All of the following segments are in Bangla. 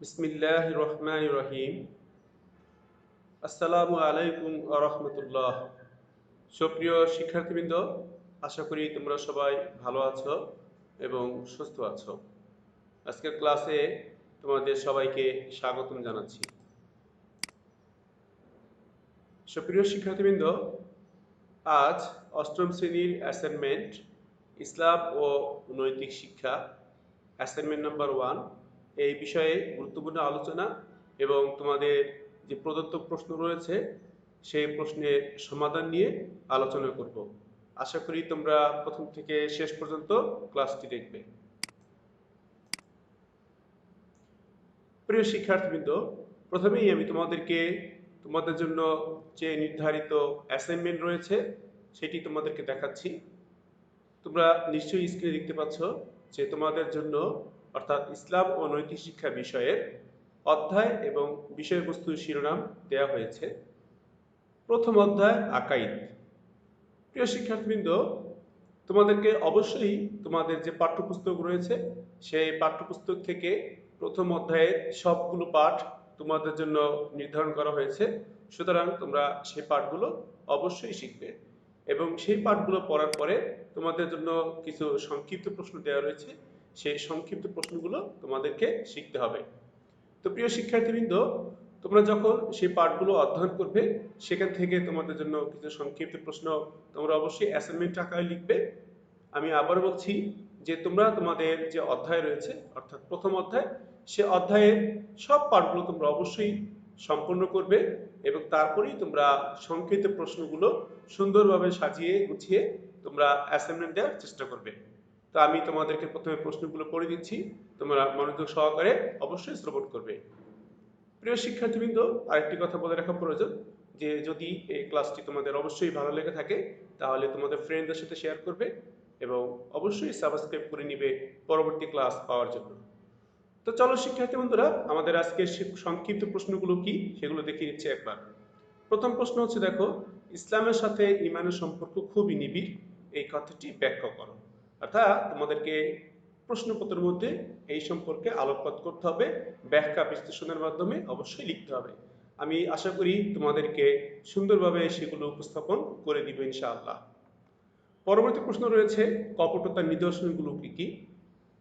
বিসমিল্লাহির রহমানির রহিম। আসসালামু আলাইকুম ওয়া রাহমাতুল্লাহ। সুপ্রিয় শিক্ষার্থীবৃন্দ, আশা করি তোমরা সবাই ভালো আছো এবং সুস্থ আছো। আজকের ক্লাসে তোমাদের সবাইকে স্বাগতম জানাচ্ছি। সুপ্রিয় শিক্ষার্থীবৃন্দ, আজ অষ্টম শ্রেণীর অ্যাসাইনমেন্ট ইসলাম ও নৈতিক শিক্ষা অ্যাসাইনমেন্ট নাম্বার 1 এই বিষয়ে গুরুত্বপূর্ণ আলোচনা এবং তোমাদের যে প্রদত্ত প্রশ্ন রয়েছে সেই প্রশ্নের সমাধান নিয়ে আলোচনা করব। আশা করি তোমরা প্রথম থেকে শেষ পর্যন্ত ক্লাসটি দেখবে। প্রিয় শিক্ষার্থীবৃন্দ, প্রথমেই আমি তোমাদের জন্য যে নির্ধারিত অ্যাসাইনমেন্ট রয়েছে সেটি তোমাদেরকে দেখাচ্ছি। তোমরা নিশ্চয়ই স্ক্রিনে দেখতে পাচ্ছ যে তোমাদের জন্য অর্থাৎ ইসলাম ও নৈতিক শিক্ষা বিষয়ের অধ্যায় এবং বিষয়বস্তু শিরোনাম দেওয়া হয়েছে। প্রথম অধ্যায় আকাইদ। প্রিয় শিক্ষার্থীবৃন্দ, তোমাদেরকে অবশ্যই তোমাদের যে পাঠ্যপুস্তক রয়েছে সেই পাঠ্যপুস্তক থেকে প্রথম অধ্যায়ের সবগুলো পাঠ তোমাদের জন্য নির্ধারণ করা হয়েছে। সুতরাং তোমরা সেই পাঠগুলো অবশ্যই শিখবে এবং সেই পাঠগুলো পড়ার পরে তোমাদের জন্য কিছু সংক্ষিপ্ত প্রশ্ন দেওয়া রয়েছে, সেই সংক্ষিপ্ত প্রশ্নগুলো তোমাদেরকে শিখতে হবে। তো প্রিয় শিক্ষার্থীবৃন্দ, তোমরা যখন সেই পাঠগুলো অধ্যয়ন করবে সেখান থেকে তোমাদের জন্য কিছু সংক্ষিপ্ত প্রশ্ন তোমরা অবশ্যই অ্যাসাইনমেন্ট আকারে লিখবে। আমি আবার বলছি যে তোমরা তোমাদের যে অধ্যায় রয়েছে অর্থাৎ প্রথম অধ্যায়, সে অধ্যায়ের সব পাঠগুলো তোমরা অবশ্যই সম্পূর্ণ করবে এবং তারপরেই তোমরা সংক্ষিপ্ত প্রশ্নগুলো সুন্দরভাবে সাজিয়ে গুছিয়ে তোমরা অ্যাসাইনমেন্ট দেওয়ার চেষ্টা করবে। তো আমি তোমাদেরকে প্রথমে প্রশ্নগুলো পড়ে দিচ্ছি, তোমরা মনোযোগ সহকারে অবশ্যই শ্রবণ করবে। প্রিয় শিক্ষার্থীবৃন্দ, আরেকটি কথা বলে রাখা প্রয়োজন যে যদি এই ক্লাসটি তোমাদের অবশ্যই ভালো লেগে থাকে তাহলে তোমাদের ফ্রেন্ডদের সাথে শেয়ার করবে এবং অবশ্যই সাবস্ক্রাইব করে নিবে পরবর্তী ক্লাস পাওয়ার জন্য। তো চলো শিক্ষার্থী বন্ধুরা, আমাদের আজকের সংক্ষিপ্ত প্রশ্নগুলো কি সেগুলো দেখিয়ে দিচ্ছি একবার। প্রথম প্রশ্ন হচ্ছে, দেখো, ইসলামের সাথে ইমানের সম্পর্ক খুবই নিবিড়, এই কথাটি ব্যাখ্যা করো। অর্থাৎ তোমাদেরকে প্রশ্নপত্রের মধ্যে এই সম্পর্কে আলোকপাত করতে হবে, ব্যাখ্যা বিশ্লেষণের মাধ্যমে অবশ্যই লিখতে হবে। আমি আশা করি তোমাদেরকে সুন্দরভাবে সেগুলো উপস্থাপন করে দিব ইনশাআল্লাহ। পরবর্তী প্রশ্ন রয়েছে, কপটতার নিদর্শনগুলো কি কি?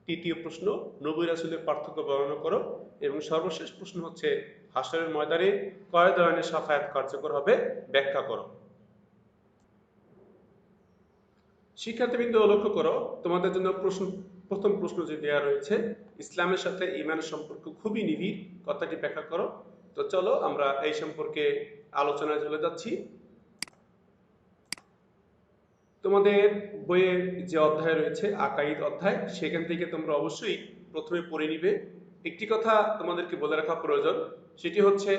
তৃতীয় প্রশ্ন, নবী রাসূলের পার্থক্য বর্ণনা করো। এবং সর্বশেষ প্রশ্ন হচ্ছে, হাশরের ময়দানে কয় ধরনের শাফায়াত কার্যকর হবে ব্যাখ্যা করো। শিক্ষার্থীবৃন্দ, লক্ষ্য করো, তোমাদের জন্য প্রথম প্রশ্ন যে দেওয়া রয়েছে, ইসলামের সাথে ইমানের সম্পর্ক খুবই নিবিড়, কথাটি ব্যাখ্যা করো। তো চলো আমরা এই সম্পর্কে আলোচনায় চলে যাচ্ছি। তোমাদের বইয়ের যে অধ্যায় রয়েছে আকাইদ অধ্যায়, সেখান থেকে তোমরা অবশ্যই প্রথমে পড়ে নিবে। একটি কথা তোমাদেরকে বলে রাখা প্রয়োজন, সেটি হচ্ছে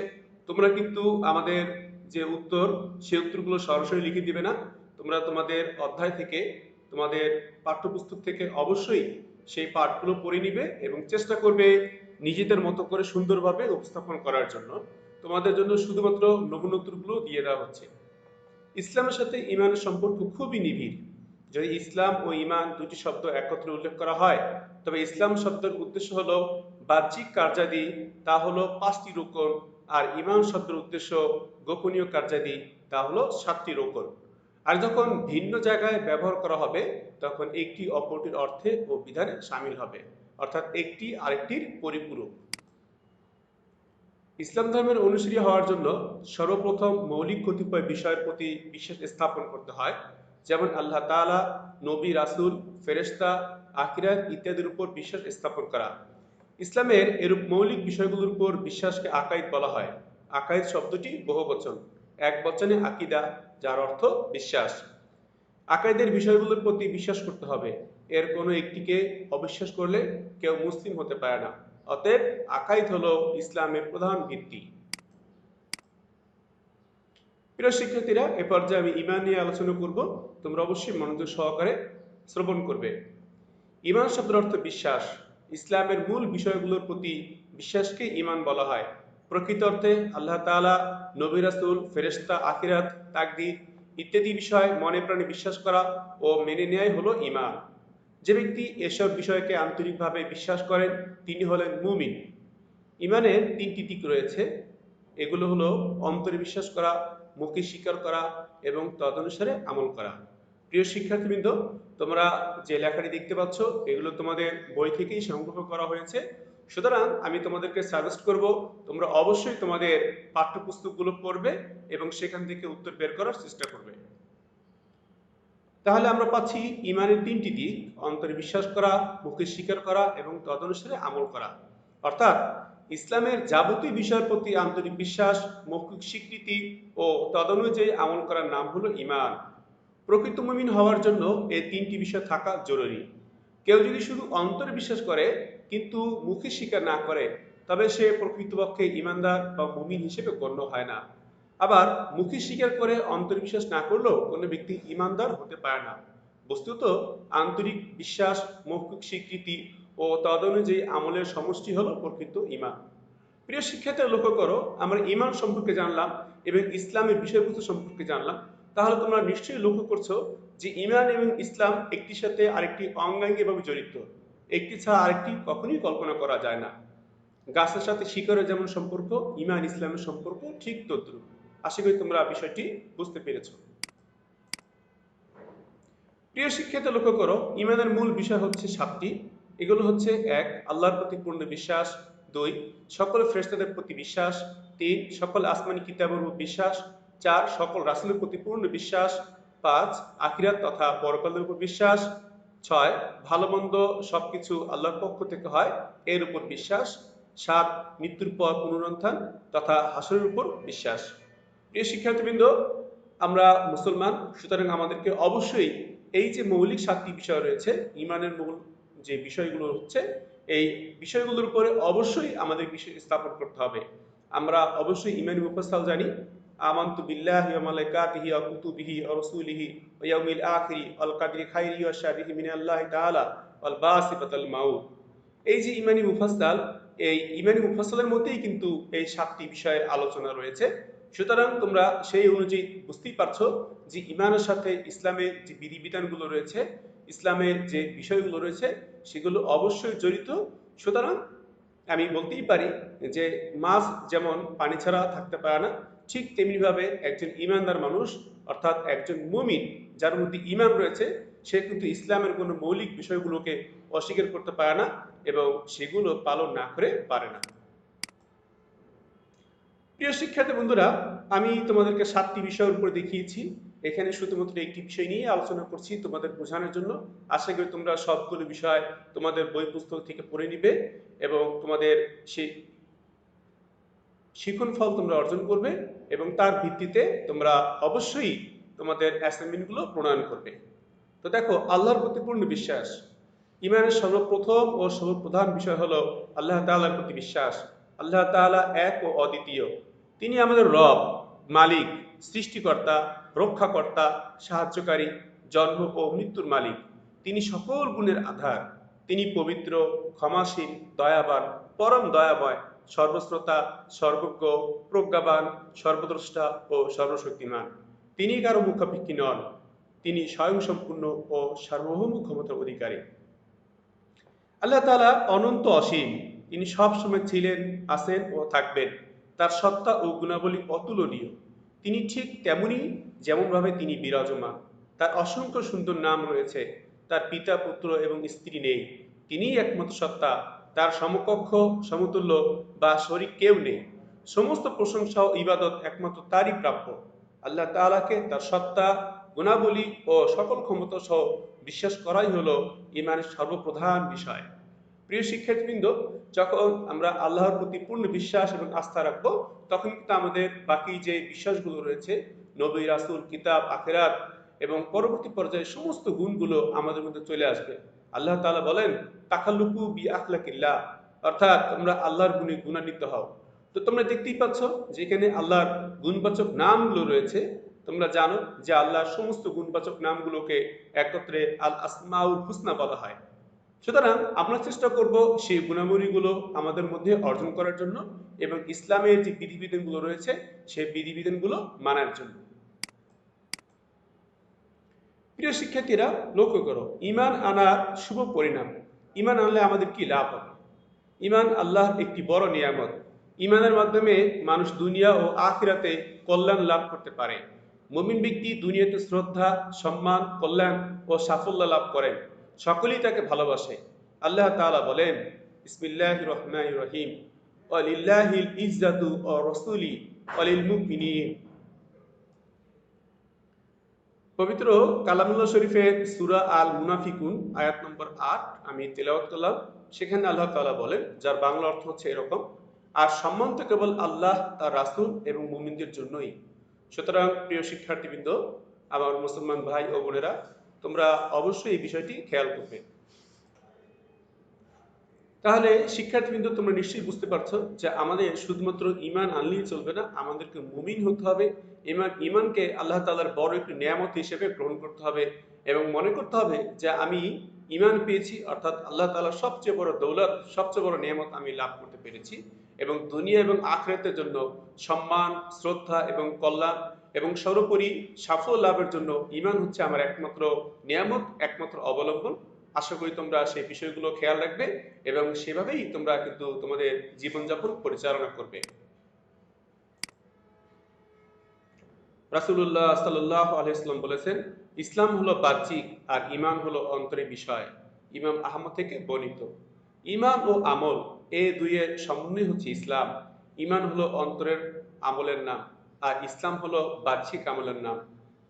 তোমরা কিন্তু আমাদের যে উত্তর সে উত্তরগুলো সরাসরি লিখে দিবে না। তোমরা তোমাদের অধ্যায় থেকে তোমাদের পাঠ্যপুস্তক থেকে অবশ্যই সেই পাঠগুলো পড়ে নিবে এবং চেষ্টা করবে নিজেদের মতো করে সুন্দরভাবে উপস্থাপন করার জন্য। তোমাদের জন্য শুধুমাত্র নমুনা উত্তরগুলো দিয়ে দেওয়া হচ্ছে। ইসলামের সাথে ইমানের সম্পর্ক খুবই নিবিড়। যদি ইসলাম ও ইমান দুটি শব্দ একত্রে উল্লেখ করা হয় তবে ইসলাম শব্দের উদ্দেশ্য হলো বাহ্যিক কার্যাদি, তা হলো 5টি রুকন, আর ইমান শব্দের উদ্দেশ্য গোপনীয় কার্যাদি, তা হলো 7টি রুকন। আর যখন ভিন্ন জায়গায় ব্যবহার করা হবে তখন একটি অপরটির অর্থে ও বিধানে সামিল হবে, অর্থাৎ একটি আরেকটির পরিপূরক। ইসলাম ধর্মের অনুসারী হওয়ার জন্য সর্বপ্রথম মৌলিক কতিপয় বিষয়ের প্রতি বিশ্বাস স্থাপন করতে হয়, যেমন আল্লাহ তাআলা, নবী, রাসূল, ফেরেশতা, আখিরাত ইত্যাদির উপর বিশ্বাস স্থাপন করা। ইসলামের এরূপ মৌলিক বিষয়গুলোর উপর বিশ্বাসকে আকাইদ বলা হয়। আকাইদ শব্দটি বহুবচন, এক বচনে আকিদা, যার অর্থ বিশ্বাস। আকাইদের বিষয়গুলোর প্রতি বিশ্বাস করতে হবে, এর কোনো একটিকে অবিশ্বাস করলে কেউ মুসলিম হতে পারে না। অতএব আকাইদ হলো ইসলামের প্রধান ভিত্তি। প্রিয় শিক্ষার্থীরা, এ পর্যায়ে আমি ঈমান নিয়ে আলোচনা করব, তোমরা অবশ্যই মনোযোগ সহকারে শ্রবণ করবে। ঈমান শব্দের অর্থ বিশ্বাস। ইসলামের মূল বিষয়গুলোর প্রতি বিশ্বাসকে ঈমান বলা হয়। প্রকৃত অর্থে আল্লাহ তাআলা, নবী, রাসূল, ফেরেশতা, আখিরাত, তাকদীর ইত্যাদি বিষয় মনে প্রাণে বিশ্বাস করা ও মেনে নেয়াই হলো ঈমান। যে ব্যক্তি এসব বিষয়কে আন্তরিকভাবে বিশ্বাস করেন তিনি হলেন মুমিন। ইমানের তিনটি দিক রয়েছে। এগুলো হলো অন্তরে বিশ্বাস করা, মুখে স্বীকার করা এবং তদনুসারে আমল করা। প্রিয় শিক্ষার্থীবৃন্দ, তোমরা যে লেখাটি দেখতে পাচ্ছ এগুলো তোমাদের বই থেকেই সংগ্রহ করা হয়েছে। সুতরাং আমি তোমাদেরকে সাজেস্ট করব তোমরা অবশ্যই তোমাদের পাঠ্যপুস্তকগুলো পড়বে এবং সেখান থেকে উত্তর বের করার চেষ্টা করবে। তাহলে আমরা পাচ্ছি ইমানের তিনটি দিক: অন্তরে বিশ্বাস করা, মুখে স্বীকার করা এবং তদনুসারে আমল করা। অর্থাৎ ইসলামের যাবতীয় বিষয়ের প্রতি আন্তরিক বিশ্বাস, মৌখিক স্বীকৃতি ও তদনুযায়ী আমল করার নাম হলো ঈমান। প্রকৃত মুমিন হওয়ার জন্য এই তিনটি বিষয় থাকা জরুরি। কেউ যদি শুধু অন্তরে বিশ্বাস করে কিন্তু মুখে স্বীকার না করে, তবে সে প্রকৃতপক্ষে ঈমানদার বা মুমিন হিসেবে গণ্য হয় না। আবার মুখে স্বীকার করে অন্তরে বিশ্বাস না করলেও কোনো ব্যক্তি ঈমানদার হতে পারে না। বস্তুত আন্তরিক বিশ্বাস, মৌখিক স্বীকৃতি ও তদনুযায়ী আমলের সমষ্টি হলো প্রকৃত ঈমান। প্রিয় শিক্ষার্থীরা, লক্ষ্য করো, আমরা ঈমান সম্পর্কে জানলাম এবং ইসলামের বিষয়বস্তু সম্পর্কে জানলাম। তাহলে তোমরা নিশ্চয়ই লক্ষ্য করছো যে ঈমান এবং ইসলাম একটির সাথে আরেকটি অঙ্গাঙ্গিভাবে জড়িত। একটি ছাড়া আরেকটি কখনোই কল্পনা করা যায় না। গাছের সাথে শিকড়ের যেমন সম্পর্ক, ঈমান ইসলামের সম্পর্ক ঠিক তদ্রূপ। আশা করি তোমরা বিষয়টি বুঝতে পেরেছো। প্রিয় শিক্ষার্থী, লক্ষ্য করো, ঈমানের মূল বিষয় হচ্ছে সাতটি। এগুলো হচ্ছে: ১. আল্লাহর প্রতি পূর্ণ বিশ্বাস। ২. সকল ফেরেশতাদের প্রতি বিশ্বাস। ৩. সকল আসমানি কিতাবের উপর বিশ্বাস। ৪. সকল রাসূলের প্রতি পূর্ণ বিশ্বাস। ৫. আখিরাত তথা পরকালের উপর বিশ্বাস। ৬. ভালো মন্দ সবকিছু আল্লাহর পক্ষ থেকে হয়, এর উপর বিশ্বাস। ৭. মৃত্যুর পর পুনরুত্থান তথা হাসরের উপর বিশ্বাস। প্রিয় শিক্ষার্থীবৃন্দ, আমরা মুসলমান, সুতরাং আমাদেরকে অবশ্যই এই যে মৌলিক সাতটি বিষয় রয়েছে, ঈমানের মূল যে বিষয়গুলো হচ্ছে, এই বিষয়গুলোর উপরে অবশ্যই আমাদের বিষয় স্থাপন করতে হবে। আমরা অবশ্যই ঈমানি মুফাসসাল জানি: আমানতু বিল্লাহি ওয়া মালাইকাতিহি ওয়া কুতুবিহি ওয়া রাসূলিহি ওয়া ইয়াউমিল আখিরি ওয়াল কদরি খাইরিহি ওয়া শাররিহি মিনাল্লাহি তাআলা ওয়াল বাসিতাল মাউত। এই যে ঈমানি মুফাসসাল, এই ঈমানি মুফাসসালের মধ্যেই কিন্তু এই সাতটি বিষয়ের আলোচনা রয়েছে। সুতরাং তোমরা সেই অনুযায়ী বুঝতেই পারছো যে ঈমানের সাথে ইসলামের যে বিধিবিধানগুলো রয়েছে, ইসলামের যে বিষয়গুলো রয়েছে, সেগুলো অবশ্যই জড়িত। সুতরাং আমি বলতেই পারি যে মাছ যেমন পানি ছাড়া থাকতে পারে না, ঠিক তেমনিভাবে একজন ঈমানদার মানুষ, অর্থাৎ একজন মুমিন যার মধ্যে ঈমান রয়েছে, সে কিন্তু ইসলামের কোনো মৌলিক বিষয়গুলোকে অস্বীকার করতে পারে না এবং সেগুলো পালন না করে পারে না। প্রিয় শিক্ষার্থী বন্ধুরা, আমি তোমাদেরকে সাতটি বিষয়ের উপর দেখিয়েছি। এখানে শুধুমাত্র একটি বিষয় নিয়ে আলোচনা করছি তোমাদের বোঝানোর জন্য। আশা করি তোমরা সবগুলো বিষয় তোমাদের বই পুস্তক থেকে পড়ে নিবে এবং তোমাদের সেই শিখন ফল তোমরা অর্জন করবে এবং তার ভিত্তিতে তোমরা অবশ্যই তোমাদের অ্যাসাইনমেন্টগুলো প্রণয়ন করবে। তো দেখো, আল্লাহর প্রতি পূর্ণ বিশ্বাস। ঈমানের সর্বপ্রথম ও সর্বপ্রধান বিষয় হলো আল্লাহ তাআলার প্রতি বিশ্বাস। আল্লাহ তাআলা এক ও অদ্বিতীয়। তিনি আমাদের রব, মালিক, সৃষ্টিকর্তা, রক্ষাকর্তা, সাহায্যকারী, জন্ম ও মৃত্যুর মালিক। তিনি সকল গুণের আধার। তিনি পবিত্র, ক্ষমাশীল, দয়াবান, পরম দয়াময়, সর্বশ্রোতা, সর্বজ্ঞ, প্রজ্ঞাবান, সর্বদ্রষ্টা ও সর্বশক্তিমান। তিনি কারো মুখাপেক্ষী নন। তিনি স্বয়ংসম্পূর্ণ ও সার্বভৌম ক্ষমতার অধিকারী। আল্লাহ তাআলা অনন্ত অসীম। তিনি সব সময় ছিলেন, আছেন ও থাকবেন। তার সত্তা ও গুণাবলী অতুলনীয়। তিনি ঠিক তেমনি যেমনভাবে তিনি বিরাজমান। তার অসংখ্য সুন্দর নাম রয়েছে। তার পিতা, পুত্র এবং স্ত্রী নেই। তিনিই একমাত্র সত্তা। তার সমকক্ষ, সমতুল্য বা শরীক কেউ নেই। সমস্ত প্রশংসা ও ইবাদত একমাত্র তারই প্রাপ্য। আল্লাহ তাআলাকে, তার সত্তা, গুণাবলী ও সকল ক্ষমতা সহ বিশ্বাস করাই হলো ঈমানের সর্বপ্রধান বিষয়। প্রিয় শিক্ষার্থীবৃন্দ, যখন আমরা আল্লাহর প্রতি পূর্ণ বিশ্বাস এবং আস্থা রাখবো, তখন কিন্তু আমাদের বাকি যে বিশ্বাসগুলো রয়েছে, নবী, রাসূল, কিতাব, আখিরাত এবং পরবর্তী পর্যায়ে সমস্ত গুণগুলো আমাদের মধ্যে চলে আসবে। আল্লাহ তাআলা বলেন, তাখাল্লুকু বি আখলাকিল্লাহ, অর্থাৎ তোমরা আল্লাহর গুণে গুণান্বিত হও। তো তোমরা দেখতেই পাচ্ছ যে এখানে আল্লাহর গুণবাচক নামগুলো রয়েছে। তোমরা জানো যে আল্লাহর সমস্ত গুণবাচক নামগুলোকে একত্রে আল আসমাউল হুসনা বলা হয়। সুতরাং আমরা চেষ্টা করব সেই গুণাবলীগুলো আমাদের মধ্যে অর্জন করার জন্য এবং ইসলামের যে বিধিবিধানগুলো রয়েছে সেই বিধিবিধানগুলো মানার জন্য। প্রিয় শিক্ষার্থীরা, লক্ষ্য করো, ঈমান আনার শুভ পরিণাম। ঈমান আনলে আমাদের কি লাভ হবে? ঈমান আল্লাহর একটি বড় নিয়ামত। ঈমানের মাধ্যমে মানুষ দুনিয়া ও আখিরাতে কল্যাণ লাভ করতে পারে। মুমিন ব্যক্তি দুনিয়াতে শ্রদ্ধা, সম্মান, কল্যাণ ও সাফল্য লাভ করেন। সকলেই তাকে ভালোবাসে। আল্লাহ তাআলা বলেন, বিসমিল্লাহির রহমানির রহিম, ওয়ালিল্লাহিল ইজ্জাতু ওয়া রাসূলি ওয়ালিল মুমিনিন। পবিত্র কালামুল্লাহ শরীফের সূরা আল মুনাফিকুন আয়াত নম্বর ৮ আমি তেলাওয়াত করলাম। সেখানে আল্লাহ তাআলা বলেন, যার বাংলা অর্থ হচ্ছে এরকম: আর সম্মান তো কেবল আল্লাহ, তার রাসূল এবং মুমিনদের জন্যই। সুতরাং প্রিয় শিক্ষার্থীবৃন্দ, আমার মুসলমান ভাই ও বোনেরা, তোমরা অবশ্যই এই বিষয়টি খেয়াল করবে। তাহলে শিক্ষার্থীবৃন্দ, তোমরা নিশ্চয়ই বুঝতে পারছো যে আমাদের শুধুমাত্র ঈমান আনলেই চলবে না, আমাদেরকে মুমিন হতে হবে। ঈমানকে আল্লাহ তাআলার বড় একটি নিয়ামত হিসেবে গ্রহণ করতে হবে এবং মনে করতে হবে যে আমি ঈমান পেয়েছি, অর্থাৎ আল্লাহ তাআলার সবচেয়ে বড় দৌলত, সবচেয়ে বড় নিয়ামত আমি লাভ করতে পেরেছি। এবং দুনিয়া এবং আখিরাতের জন্য সম্মান, শ্রদ্ধা এবং কল্যাণ এবং সর্বোপরি সাফল্য লাভের জন্য ঈমান হচ্ছে আমার একমাত্র নিয়ামত, একমাত্র অবলম্বন। আশা করি তোমরা সেই বিষয়গুলো খেয়াল রাখবে এবং সেভাবেই তোমরা কিন্তু তোমাদের জীবনযাপন পরিচালনা করবে। রাসূলুল্লাহ সাল্লাল্লাহু আলাইহি ওয়াসাল্লাম বলেছেন, ইসলাম হলো বাহ্যিক আর ঈমান হলো অন্তরের বিষয়। ইমাম আহমদ থেকে বর্ণিত। ঈমান ও আমল এ দুইয়ের সমন্বয় হচ্ছে ইসলাম। ঈমান হলো অন্তরের আমলের নাম আর ইসলাম হলো বাহ্যিক আমলের নাম।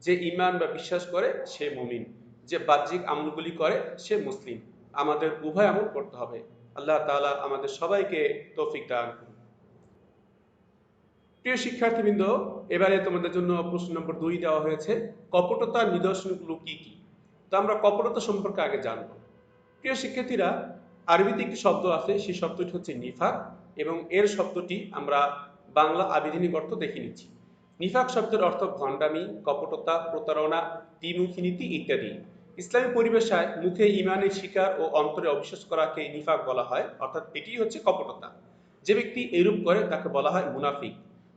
যে ঈমান বা বিশ্বাস করে সে মুমিন, যে বাহ্যিক আমলগুলি করে সে মুসলিম। আমাদের উভয় আমল করতে হবে। আল্লাহ তাআলা আমাদের সবাইকে তৌফিক দান করুন। প্রিয় শিক্ষার্থীবৃন্দ, এবারে তোমাদের জন্য প্রশ্ন নম্বর ২ দেওয়া হয়েছে, কপটতার নিদর্শনগুলো কি কি? তো আমরা কপটতা সম্পর্কে আগে জানব। প্রিয় শিক্ষার্থীরা, আরবিতে একটি শব্দ আছে, সেই শব্দটি হচ্ছে নিফাক এবং এর শব্দটি আমরা বাংলা আবিধানিক অর্থ দেখে নিচ্ছি। নিফাক শব্দের অর্থ ভণ্ডামি, কপটতা, প্রতারণা, দ্বিমুখী নীতি ইত্যাদি। ইসলামী পরিভাষায় মুখে ঈমানের স্বীকার ও অন্তরে অবিশ্বাস করাকে নিফাক বলা হয়, অর্থাৎ এটি হচ্ছে কপটতা। যে ব্যক্তি এরূপ করে তাকে বলা হয় মুনাফিক।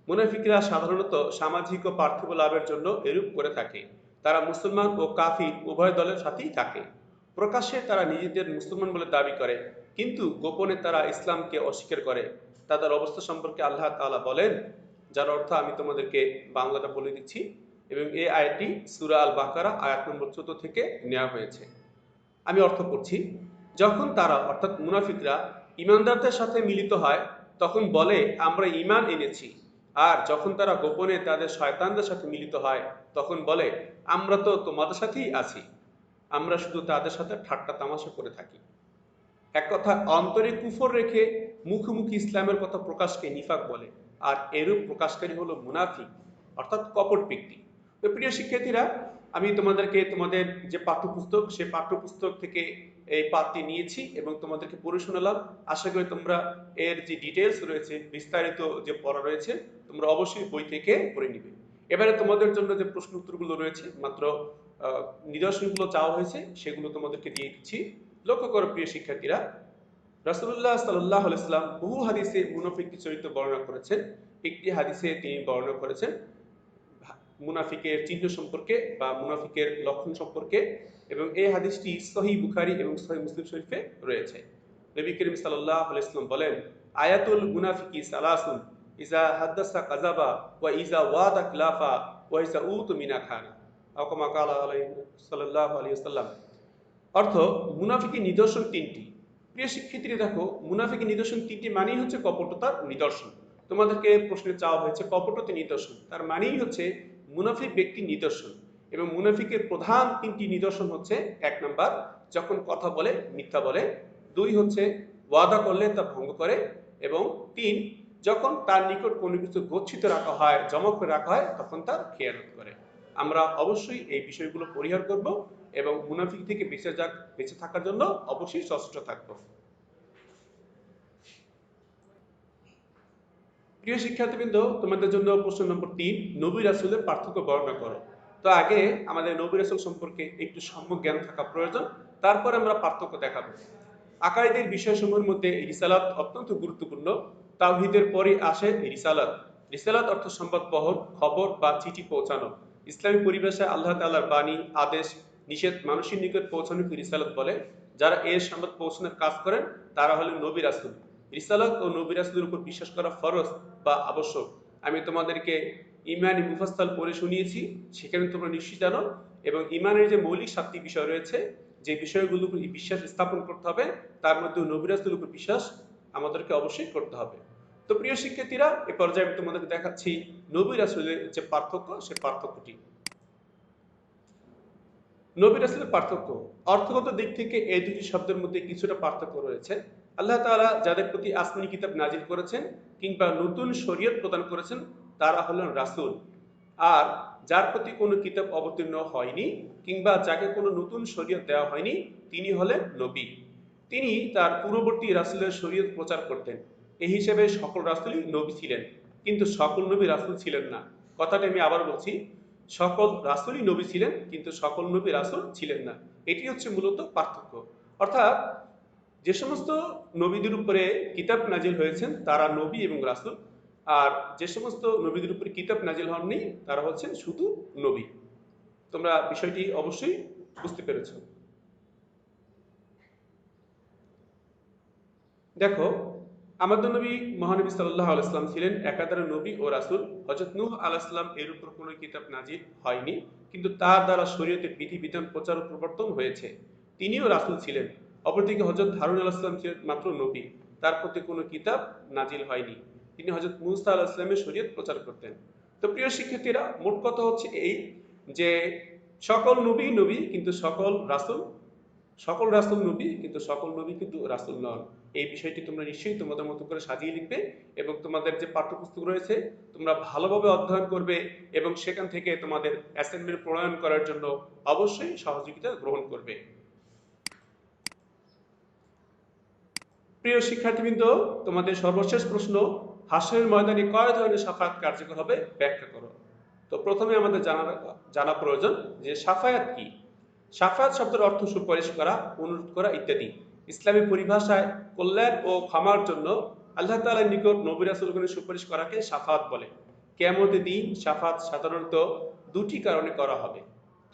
মুনাফিকরা সাধারণত সামাজিক ও পার্থিব লাভের জন্য এরূপ করে থাকে। তারা মুসলমান ও কাফির উভয় দলের সাথেই থাকে। প্রকাশ্যে তারা নিজেদের মুসলমান বলে দাবি করে, কিন্তু গোপনে তারা ইসলামকে অস্বীকার করে। তাদের অবস্থা সম্পর্কে আল্লাহ তাআলা বলেন, যার অর্থ আমি তোমাদেরকে বাংলাটা বলে দিচ্ছি এবং এই আয়াতটি সূরা আল বাকারা আয়াত নম্বর 14 থেকে নেওয়া হয়েছে। আমি অর্থ করছি, যখন তারা অর্থাৎ মুনাফিকরা ঈমানদারদের সাথে মিলিত হয় তখন বলে আমরা ঈমান এনেছি, আর যখন তারা গোপনে তাদের শয়তানদের সাথে মিলিত হয় তখন বলে আমরা তো তোমাদের সাথেই আছি। আমরা শুধু তাদের সাথে ঠাট্টা তামাশা করে থাকি। এক কথা, অন্তরে কুফর রেখে মুখোমুখি ইসলামের কথা প্রকাশকে নিফাক বলে, আর এরূপ প্রকাশকারী হলো মুনাফিক, অর্থাৎ কপট ব্যক্তি। তো প্রিয় শিক্ষার্থীরা, আমি তোমাদেরকে তোমাদের যে পাঠ্যপুস্তক, সেই পাঠ্যপুস্তক থেকে এই পাঠটি নিয়েছি এবং তোমাদেরকে পড়ে শোনালাম। আশা করি তোমরা এর যে ডিটেলস রয়েছে, বিস্তারিত যে পড়া রয়েছে, তোমরা অবশ্যই বই থেকে পড়ে নিবে। এবারে তোমাদের জন্য যে প্রশ্ন উত্তরগুলো রয়েছে, মাত্র নিদর্শনগুলো চাওয়া হয়েছে, সেগুলো তোমাদেরকে দিয়ে দিচ্ছি। লক্ষ্য করো প্রিয় শিক্ষার্থীরা, রাসূলুল্লাহ সাল্লাল্লাহু আলাইহি ওয়াসাল্লাম বহু হাদিসে মুনাফিকের চরিত্র বর্ণনা করেছেন। একটি হাদিসে তিনি বর্ণনা করেছেন মুনাফিকের চিহ্ন সম্পর্কে বা মুনাফিকের লক্ষণ সম্পর্কে, এবং এই হাদিসটি সহিহ বুখারী এবং সহিহ মুসলিম শরীফে রয়েছে। নবী করিম সাল্লাল্লাহু আলাইহি ওয়াসাল্লাম বলেন, আয়াতুল মুনাফিকি সালাসুন, ইজা হাদাসা কাযাবা ওয়া ইজা ওয়াদা খিলাফা ওয়া ইজা উতুমিনা খানা। আও কামা ক্বালা সাল্লাল্লাহু আলাইহি ওয়াসাল্লাম। অর্থ, মুনাফিকের নিদর্শন তিনটি। প্রিয় শিক্ষার্থীরা দেখো, মুনাফিকের নিদর্শন তিনটি মানেই হচ্ছে কপটতার নিদর্শন। তোমাদেরকে প্রশ্নে চাওয়া হয়েছে কপটতার নিদর্শন, তার মানেই হচ্ছে মুনাফিক ব্যক্তির নিদর্শন। এবং মুনাফিকের প্রধান তিনটি নিদর্শন হচ্ছে, ১ নাম্বার, যখন কথা বলে মিথ্যা বলে; ২ হচ্ছে ওয়াদা করলে তা ভঙ্গ করে; এবং ৩, যখন তার নিকট কোনো কিছু গচ্ছিত রাখা হয়, জমা করে রাখা হয়, তখন তার খেয়ানত করে। আমরা অবশ্যই এই বিষয়গুলো পরিহার করব এবং মুনাফিক থেকে বেঁচে থাকার জন্য অবশ্যই সচেষ্ট থাকব। প্রিয় শিক্ষার্থীবৃন্দ, তোমাদের জন্য প্রশ্ন নম্বর ৩, নবী রাসূলের পার্থক্য বর্ণনা করো। তো আগে আমাদের নবী রাসূল সম্পর্কে একটু সম্যক জ্ঞান থাকা প্রয়োজন, তারপর আমরা পার্থক্য দেখাবো। আকাইদের বিষয়সমূহের মধ্যে রিসালাত অত্যন্ত গুরুত্বপূর্ণ। তাওহীদের পরে আসে রিসালাত। রিসালাত অর্থ সংবাদ বহন, খবর বা চিঠি পৌঁছানো। ইসলামী পরিভাষায় আল্লাহ তাআলার বাণী, আদেশ, নিষেধ মানুষের নিকট পৌঁছানোকে রিসালাত বলে। যারা এর সংবাদ পৌঁছানোর কাজ করেন তারা হলেন নবী রাসূল। রিসালাত ও নবী রাসূলের উপর বিশ্বাস করা ফরজ বা আবশ্যক। আমি তোমাদেরকে ইমানি মুফাসসাল পড়ে শুনিয়েছি, সেখানে তোমরা নিশ্চয়ই জানো। এবং ইমানের যে মৌলিক 7টি বিষয় রয়েছে, যে বিষয়গুলোর উপর বিশ্বাস স্থাপন করতে হবে, তার মধ্যে নবী রাসূলের উপর বিশ্বাস আমাদেরকে অবশ্যই করতে হবে। তো প্রিয় শিক্ষার্থীরা, এ পর্যায়ে আমি তোমাদেরকে দেখাচ্ছি নবী রাসূলের যে পার্থক্য, সে পার্থক্যটি। নবী রাসূলের পার্থক্য অর্থগত দিক থেকে এই দুটি শব্দের মধ্যে কিছুটা পার্থক্য রয়েছে। আল্লাহ তাআলা যাদের প্রতি আসমানী কিতাব নাজিল করেছেন কিংবা নতুন শরীয়ত প্রদান করেছেন, তারা হলেন রাসূল। আর যার প্রতি কোনো কিতাব অবতীর্ণ হয়নি কিংবা যাকে কোনো নতুন শরীয়ত দেওয়া হয়নি, তিনি হলেন নবী। তিনি তার পূর্ববর্তী রাসূলের শরীয়ত প্রচার করতেন। এই হিসেবে সকল রাসূলই নবী ছিলেন, কিন্তু সকল নবী রাসূল ছিলেন না। কথাটা আমি আবার বলছি, সকল রাসূলই নবী ছিলেন, কিন্তু সকল নবী রাসূল ছিলেন না। এটি হচ্ছে মূলত পার্থক্য। অর্থাৎ যে সমস্ত নবীদের উপরে কিতাব নাজিল হয়েছেন তারা নবী এবং রাসূল, আর যে সমস্ত নবীদের উপরে কিতাব নাজিল হননি তারা হচ্ছেন শুধু নবী। তোমরা বিষয়টি অবশ্যই বুঝতে পেরেছো। দেখো, আমাদের নবী মহানবী সাল্লাল্লাহু আলাইহি সাল্লাম ছিলেন একাধারে নবী ও রাসূল। হযরত নূহ আলাইহিস সালাম এর উপর কোনো কিতাব নাজিল হয়নি, কিন্তু তার দ্বারা শরীয়তের বিধিবিধান প্রচার ও প্রবর্তন হয়েছে। তিনিও রাসূল ছিলেন। অপরদিকে হযরত হারুন আলাইহিস সালাম ছিলেন মাত্র নবী, তার প্রতি কোনো কিতাব নাজিল হয়নি। তিনি হযরত মূসা আলাইহিস সালামের শরীয়ত প্রচার করতেন। তো প্রিয় শিক্ষার্থীরা, মোট কথা হচ্ছে এই যে সকল নবী নবী, কিন্তু সকল রাসূল, সকল রাসূল নবী কিন্তু সকল নবী কিন্তু রাসূল নন। এই বিষয়টি তোমরা নিশ্চয়ই তোমাদের মতো করে সাজিয়ে লিখবে এবং তোমাদের যে পাঠ্যপুস্তক রয়েছে তোমরা ভালোভাবে অধ্যয়ন করবে এবং সেখান থেকে তোমাদের অ্যাসাইনমেন্ট প্রণয়ন করার জন্য অবশ্যই সহযোগিতা গ্রহণ করবে। প্রিয় শিক্ষার্থীবৃন্দ, তোমাদের সর্বশেষ প্রশ্ন, হাসরের ময়দানে কয় ধরনের শাফায়াত কার্যকর হবে ব্যাখ্যা করো। তো প্রথমে আমাদের জানা প্রয়োজন যে শাফায়াত কি। শাফায়াত শব্দের অর্থ সুপারিশ করা, অনুরোধ করা ইত্যাদি। ইসলামী পরিভাষায় কল্যাণ ও ক্ষমার জন্য আল্লাহ তাআলার নিকট নবী রাসূলগণের সুপারিশ করাকে শাফায়াত বলে। কিয়ামতের দিন শাফায়াত সাধারণত দুটি কারণে করা হবে।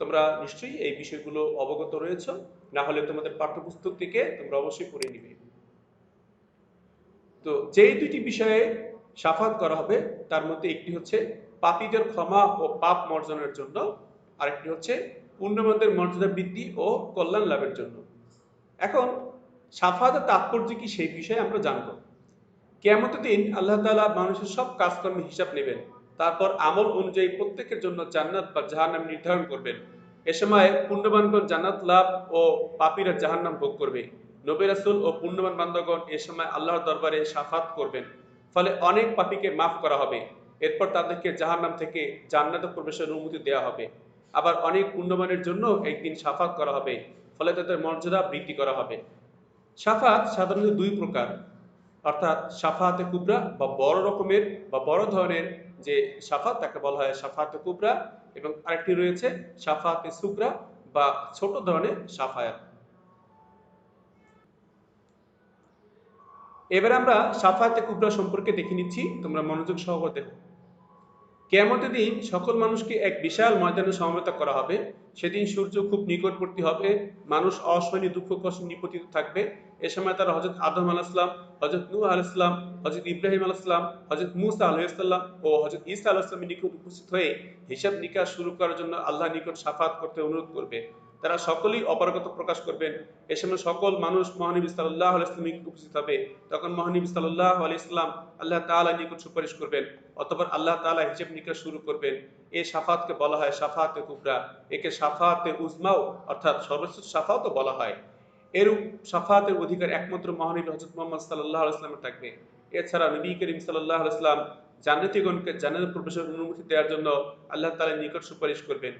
তোমরা নিশ্চয়ই এই বিষয়গুলো অবগত রয়েছো, না হলে তোমাদের পাঠ্যপুস্তক থেকে তোমরা অবশ্যই পড়ে নিবে। তো যেই দুটি বিষয়ে শাফাত করা হবে তার মধ্যে একটি হচ্ছে পাপীদের ক্ষমা ও পাপ মর্জনের জন্য, আরেকটি হচ্ছে পুণ্যবানদের মর্যাদা বৃদ্ধি ও কল্যাণ লাভের জন্য। এখন শাফাতের তাৎপর্য কি সেই বিষয়ে আমরা জানব। কিয়ামতের দিন আল্লাহ তাআলা মানুষের সব কাজকর্মের হিসাব নেবেন, তারপর আমল অনুযায়ী প্রত্যেকের জন্য জান্নাত বা জাহান্নাম নির্ধারণ করবেন। এ সময় পুণ্যবানগণ জান্নাত লাভ ও পাপীরা জাহান্নাম ভোগ করবে। নবী রাসূল ও পুণ্যবান বান্দাগণ এ সময় আল্লাহর দরবারে শাফাত করবেন, ফলে অনেক পাপীকে মাফ করা হবে। এরপর তাদেরকে জাহান্নাম থেকে জান্নাতে প্রবেশের অনুমতি দেওয়া হবে। আবার অনেক পুণ্যবানের জন্য একদিন শাফাত করা হবে, ফলে তাদের মর্যাদা বৃদ্ধি করা হবে। শাফাত সাধারণত দুই প্রকার, অর্থাৎ শাফাতে কুবরা বা বড় রকমের বা বড় ধরনের যে শাফাত তাকে বলা হয় শাফাতে কুবরা, এবং আরেকটি রয়েছে শাফাতে সুগরা বা ছোট ধরনের শাফায়াত। এবার আমরা শাফাতে কুবরা সম্পর্কে দেখে নিচ্ছি, তোমরা মনোযোগ সহকারে দেখো। কিয়ামতের দিন সকল মানুষকে এক বিশাল ময়দানে সমবেত করা হবে। সেদিন সূর্য খুব নিকটবর্তী হবে, মানুষ অসহনীয় দুঃখ কষ্ট নিপতিত থাকবে। এ সময় তারা হযরত আদম আলাইহিস সালাম, হযরত নূহ আলাইহিস সালাম, হযরত ইব্রাহিম আলাইহিস সালাম, হযরত মূসা আলাইহিস সালাম ও হযরত ঈসা আলাইহিস সালামের নিকট উপস্থিত হয়ে হিসাব নিকাশ শুরু করার জন্য আল্লাহর নিকট শাফাত করতে অনুরোধ করবে। তারা সকলেই অপারগতা প্রকাশ করবেন। এ সময় সকল মানুষ মহানবী সাল্লাল্লাহু আলাইহি ওয়াসাল্লামের নিকট উপস্থিত হবে। তখন মহানবী সাল্লাল্লাহু আলাইহি ওয়াসাল্লাম আল্লাহ তাআলার নিকট সুপারিশ করবেন। অতঃপর আল্লাহ তাআলা হিসাব নিকাশ শুরু করবেন। এই শাফাতকে বলা হয় শাফাতে কুবরা। একে শাফাতে উজমাও অর্থাৎ সর্বশ্রেষ্ঠ শাফাতও বলা হয়। এরূপ শাফাতের অধিকার একমাত্র মহানবী হযরত মুহাম্মদ সাল্লাল্লাহু আলাইহি ওয়াসাল্লামের থাকবে। এছাড়া নবী করিম সাল্লাল্লাহু আলাইহি ওয়াসাল্লাম জান্নাতীগণকে জান্নাতে প্রবেশের অনুমতি দেওয়ার জন্য আল্লাহ তাআলার নিকট সুপারিশ করবেন।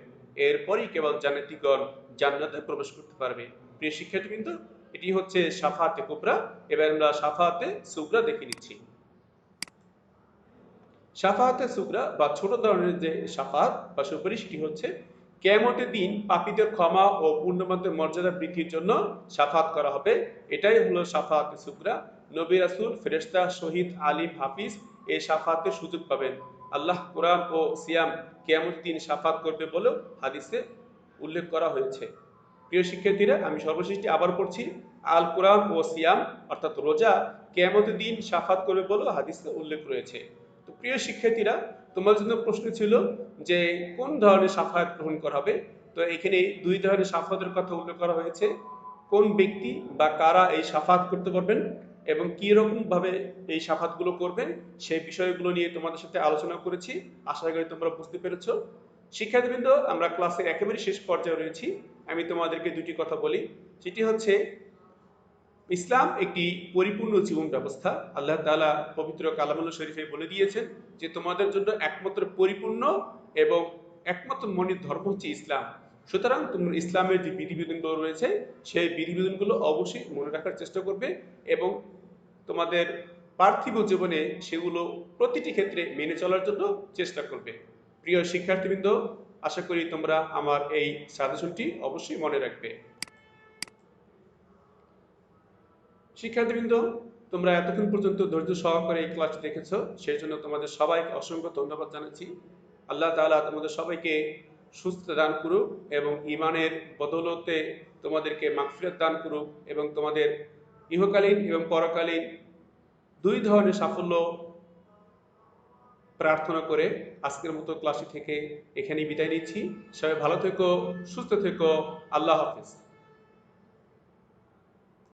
এরপরই কেবল জান্নাতীগণ জান্নাতে প্রবেশ করতে পারবে। প্রিয় শিক্ষার্থীবৃন্দ, এটি হচ্ছে শাফাতে কুবরা। এবার আমরা শাফাতে সুগরা দেখে নিচ্ছি। শাফাতে সুগরা বা ছোট ধরনের যে শাফাত বা সুপারিশটি হচ্ছে কিয়ামতের দিন পাপীদের ক্ষমা ও পুণ্যবানদের মর্যাদা বৃদ্ধির জন্য শাফাত করা হবে। এটাই হলো শাফাতে সুগরা। নবী রাসূল, ফেরেশতা, শহীদ, আলিম, হাফিজ এই শাফাতের সুযোগ পাবেন। আল্লাহ কোরআন ও সিয়াম কিয়ামতের দিন শাফাত করবে বলেও হাদিসে উল্লেখ করা হয়েছে। প্রিয় শিক্ষার্থীরা, আমি সর্বশেষটি আবার পড়ছি। আল কোরআন ও সিয়াম অর্থাৎ রোজা কিয়ামতের দিন শাফাত করবে বলে হাদিসে উল্লেখ রয়েছে। তো প্রিয় শিক্ষার্থীরা, তোমার জন্য প্রশ্ন ছিল যে কোন ধরনের শাফাত গ্রহণ করা হবে। তো এখানে দুই ধরনের শাফাতের কথা উল্লেখ করা হয়েছে। কোন ব্যক্তি বা কারা এই শাফাত করতে পারবেন এবং কি রকম ভাবে এই শাফাতগুলো করবেন সেই বিষয়গুলো নিয়ে তোমাদের সাথে আলোচনা করেছি। আশা করি তোমরা বুঝতে পেরেছো। শিক্ষার্থীবৃন্দ, আমরা ক্লাসের একেবারে শেষ পর্যায়ে রয়েছি। আমি তোমাদেরকে দুটি কথা বলি। সেটি হচ্ছে, ইসলাম একটি পরিপূর্ণ জীবন ব্যবস্থা। আল্লাহ তাআলা পবিত্র কালামুল শরীফে বলে দিয়েছেন যে তোমাদের জন্য একমাত্র পরিপূর্ণ এবং একমাত্র মনের ধর্ম হচ্ছে ইসলাম। সুতরাং তোমরা ইসলামের যে বিধিবিধানগুলো রয়েছে সেই বিধিবিধানগুলো অবশ্যই মনে রাখার চেষ্টা করবে এবং তোমাদের পার্থিব জীবনে সেগুলো প্রতিটি ক্ষেত্রে মেনে চলার জন্য চেষ্টা করবে। প্রিয় শিক্ষার্থীবৃন্দ, আশা করি তোমরা আমার এই সাজেশনটি অবশ্যই মনে রাখবে। শিক্ষার্থীবৃন্দ, তোমরা এতক্ষণ পর্যন্ত ধৈর্য সহকারে এই ক্লাসটি দেখেছো, সেই জন্য তোমাদের সবাইকে অসংখ্য ধন্যবাদ জানাচ্ছি। আল্লাহ তাআলা তোমাদের সবাইকে সুস্থ দান করুক এবং ঈমানের বদৌলতে তোমাদেরকে মাগফিরাত দান করুক এবং তোমাদের ইহকালীন এবং পরকালীন দুই ধরনের সাফল্য প্রার্থনা করে আজকের মতো ক্লাসটি থেকে এখানেই বিদায় নিচ্ছি। সবাই ভালো থেকো, সুস্থ থেকো। আল্লাহ হাফেজ।